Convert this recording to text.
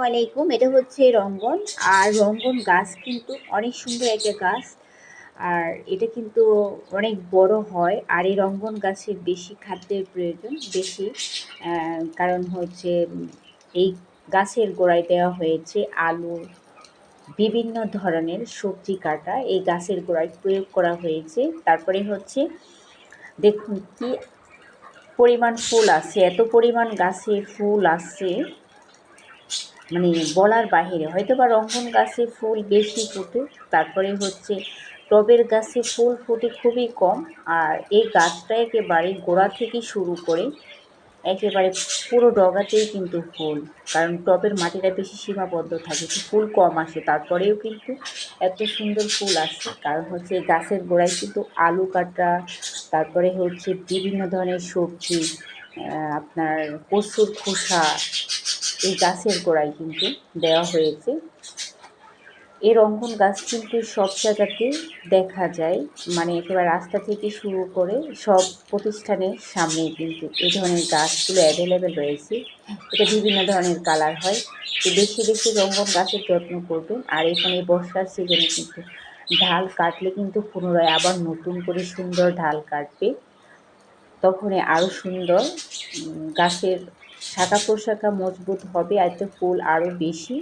আলাইকুম। এটা হচ্ছে রঙ্গন। আর রঙ্গন গাছ কিন্তু অনেক সুন্দর একটা গাছ। আর এটা কিন্তু অনেক বড় হয়। আর এই রঙ্গন গাছের বেশি খাদ্যের প্রয়োজন বেশি। কারণ হচ্ছে এই গাছের গোড়ায় দেওয়া হয়েছে আলু, বিভিন্ন ধরনের সবজি কাটা এই গাছের গোড়ায় প্রয়োগ করা হয়েছে। তারপরে হচ্ছে দেখুন কি পরিমাণ ফুল আছে, এত পরিমাণ গাছে ফুল আছে, মানে বলার বাহিরে। হয়তো বা রঙ্গন গাছে ফুল বেশি ফোটে, তারপরে হচ্ছে টবের গাছে ফুল ফোটে খুবই কম। আর এই গাছটা একেবারে গোড়া থেকে শুরু করে একেবারে পুরো ডগাতেই কিন্তু ফুল, কারণ টবের মাটিটা বেশি সীমাবদ্ধ থাকে, তো ফুল কম আসে, তারপরেও কিন্তু এত সুন্দর ফুল আসে। কারণ হচ্ছে গাছের গোড়ায় কিন্তু আলু কাটা, তারপরে হচ্ছে বিভিন্ন ধরনের সবজি, আপনার কচুর খোসা এই গাছের গোড়ায় কিন্তু দেওয়া হয়েছে। এই রঙ্গন গাছ কিন্তু সব জায়গাতে দেখা যায়, মানে একেবারে রাস্তা থেকে শুরু করে সব প্রতিষ্ঠানের সামনেই কিন্তু এই ধরনের গাছগুলো অ্যাভেলেবেল রয়েছে। এটা বিভিন্ন ধরনের কালার হয়। তো বেশি বেশি রঙ্গন গাছের যত্ন করবেন। আর এখন এই বর্ষার সিজনে কিন্তু ঢাল কাটলে কিন্তু পুনরায় আবার নতুন করে সুন্দর ঢাল কাটবে, তখন আরও সুন্দর গাছের শাখা প্রশাখা মজবুত হবে, এতে ফুল আরও বেশি